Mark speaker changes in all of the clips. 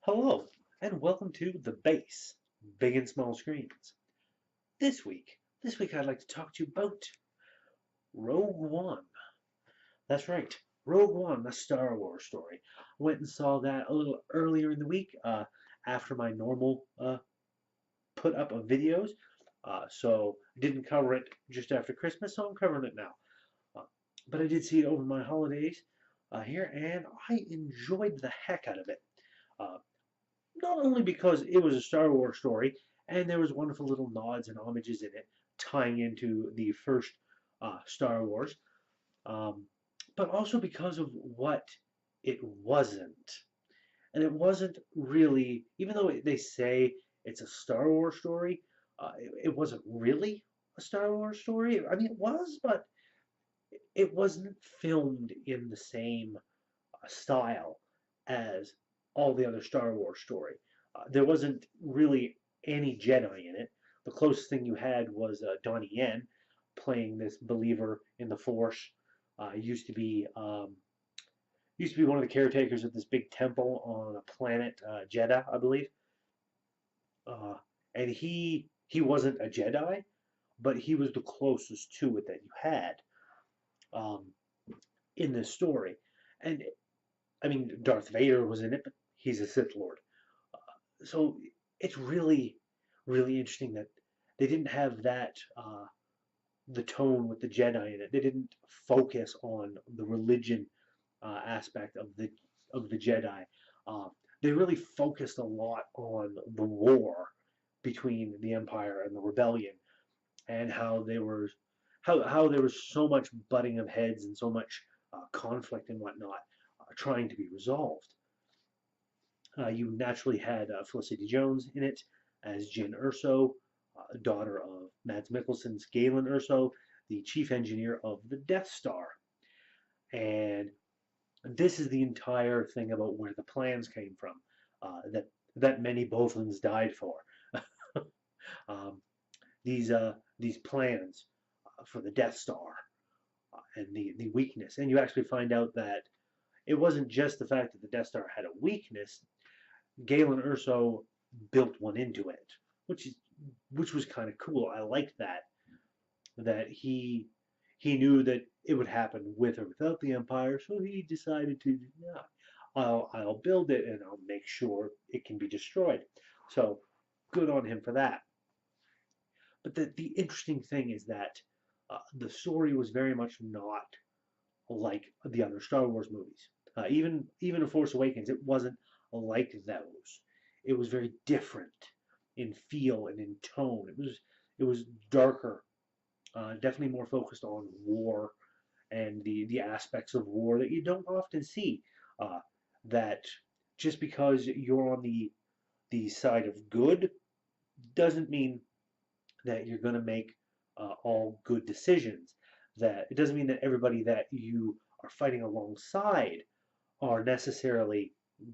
Speaker 1: Hello, and welcome to the Base, Big and Small Screens. This week I'd like to talk to you about Rogue One. That's right, Rogue One, the Star Wars story. I went and saw that a little earlier in the week after my normal put up of videos. So I didn't cover it just after Christmas, so I'm covering it now. Uh, but I did see it over my holidays here, and I enjoyed the heck out of it. Uh, Not only because it was a Star Wars story and there was wonderful little nods and homages in it tying into the first Star Wars, um, but also because of what it wasn't. And it wasn't really, even though they say it's a Star Wars story, it wasn't really a Star Wars story. I mean, it was, but it wasn't filmed in the same style as all the other Star Wars story. There wasn't really any Jedi in it. The closest thing you had was Donnie Yen playing this believer in the Force. Used to be one of the caretakers of this big temple on a planet Jeddah, I believe. And he wasn't a Jedi, but he was the closest to it that you had um, in this story. And I mean, Darth Vader was in it, but he's a Sith Lord. So it's really, really interesting that they didn't have that the tone with the Jedi in it. They didn't focus on the religion aspect of the Jedi. Uh, they really focused a lot on the war between the Empire and the Rebellion, and how there was so much butting of heads and so much conflict and whatnot trying to be resolved. You naturally had Felicity Jones in it as Jyn Erso, daughter of Mads Mikkelsen's Galen Erso, the chief engineer of the Death Star. And this is the entire thing about where the plans came from, that many Bothans died for. um, these plans for the Death Star and the weakness. And you actually find out that it wasn't just the fact that the Death Star had a weakness. Galen Erso built one into it, which was kind of cool. I liked that he knew that it would happen with or without the Empire, so he decided to, yeah, I'll build it and I'll make sure it can be destroyed. So good on him for that. But the interesting thing is that the story was very much not like the other Star Wars movies. Even in Force Awakens, it wasn't like those. It was very different in feel and in tone. It was darker, definitely more focused on war and the aspects of war that you don't often see. Uh, that just because you're on the side of good doesn't mean that you're going to make all good decisions. That it doesn't mean that everybody that you are fighting alongside are necessarily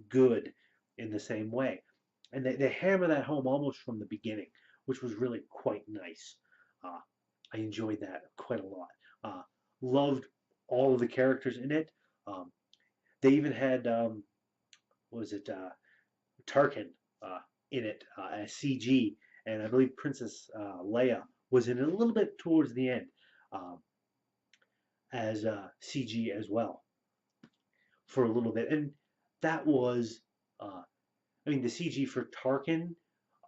Speaker 1: good in the same way. And they hammer that home almost from the beginning, which was really quite nice. Uh, I enjoyed that quite a lot. Loved all of the characters in it. Um, they even had, what was it, Tarkin in it as CG, and I believe Princess Leia was in it a little bit towards the end um, as CG as well for a little bit. And that was, I mean, the CG for Tarkin,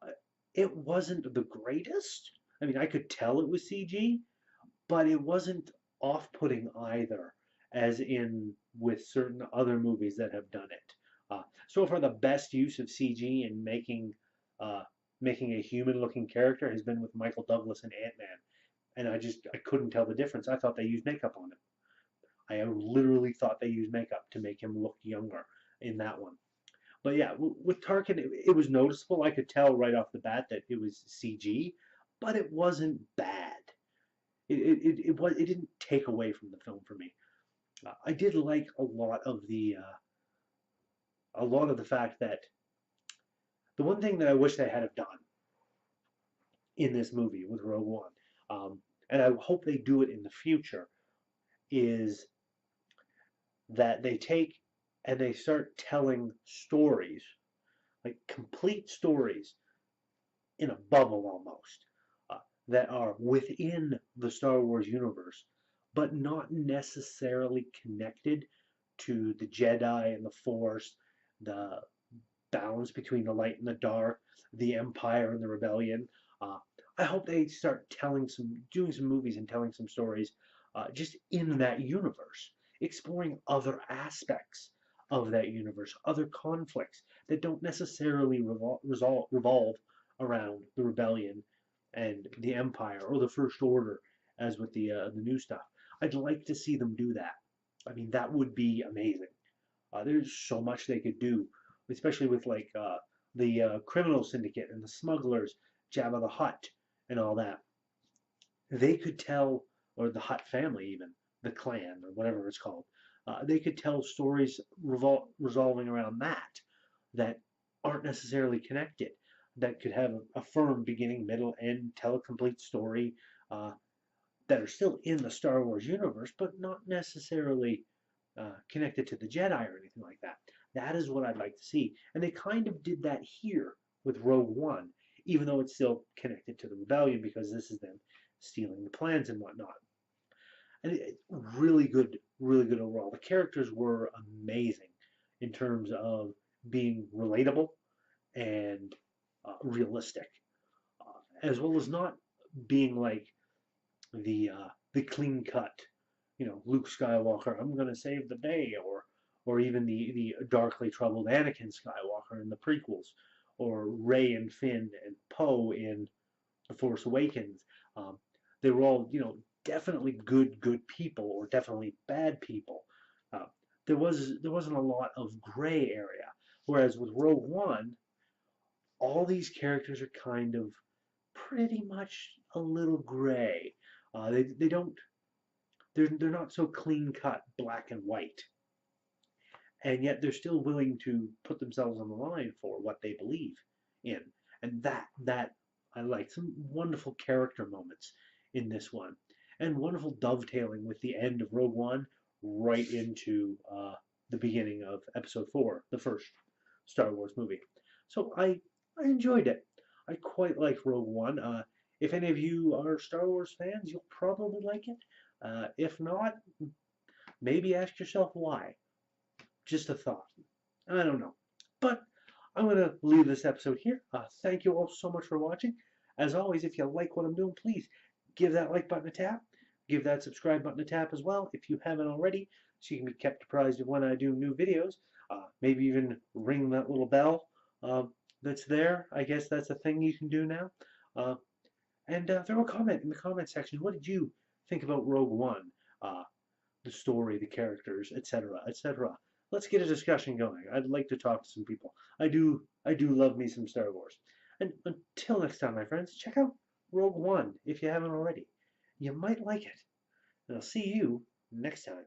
Speaker 1: uh, it wasn't the greatest. I mean, I could tell it was CG, but it wasn't off-putting either, as in with certain other movies that have done it. So far, the best use of CG in uh, making a human-looking character has been with Michael Douglas and Ant-Man, and I couldn't tell the difference. I thought they used makeup on him. I literally thought they used makeup to make him look younger in that one. But yeah, with Tarkin, it was noticeable. I could tell right off the bat that it was CG, but it wasn't bad. It didn't take away from the film for me. I did like a lot of the fact that the one thing that I wish they had have done in this movie with Rogue One, and I hope they do it in the future, is that they take and they start telling stories like complete stories in a bubble almost, that are within the Star Wars universe, but not necessarily connected to the Jedi and the Force, the balance between the light and the dark, the Empire and the Rebellion. Uh, I hope they start doing some movies and telling some stories just in that universe, exploring other aspects of that universe, other conflicts that don't necessarily revolve around the Rebellion and the Empire or the First Order, as with the new stuff. I'd like to see them do that. I mean, that would be amazing. There's so much they could do, especially with like the criminal syndicate and the smugglers, Jabba the Hutt, and all that. They could tell, or the Hutt family even, the clan or whatever it's called. They could tell stories resolving around that aren't necessarily connected. That could have a firm beginning, middle, end, tell a complete story. That are still in the Star Wars universe, but not necessarily connected to the Jedi or anything like that. That is what I'd like to see. And they kind of did that here with Rogue One, even though it's still connected to the Rebellion because this is them stealing the plans and whatnot. And really good overall. The characters were amazing in terms of being relatable and realistic, as well as not being like the clean cut, Luke Skywalker, I'm gonna save the day, or even the darkly troubled Anakin Skywalker in the prequels, or Rey and Finn and Poe in The Force Awakens. Um, they were all, definitely good people, or definitely bad people. Uh, there wasn't a lot of gray area, whereas with Rogue One, all these characters are kind of pretty much a little gray. They don't they're not so clean cut black and white, and yet they're still willing to put themselves on the line for what they believe in, and that I like. Some wonderful character moments in this one, and wonderful dovetailing with the end of Rogue One right into the beginning of Episode 4, the first Star Wars movie. So I enjoyed it. I quite like Rogue One. If any of you are Star Wars fans, you'll probably like it. If not, maybe ask yourself why. Just a thought. I don't know. But I'm going to leave this episode here. Thank you all so much for watching. As always, if you like what I'm doing, please give that like button a tap. Give that subscribe button a tap as well if you haven't already, so you can be kept apprised of when I do new videos. Maybe even ring that little bell that's there. I guess that's a thing you can do now. Uh, and throw a comment in the comment section. What did you think about Rogue One? Uh, the story, the characters, etc., etc. Let's get a discussion going. I'd like to talk to some people. I do love me some Star Wars. And until next time, my friends, check out Rogue One if you haven't already. You might like it. And I'll see you next time.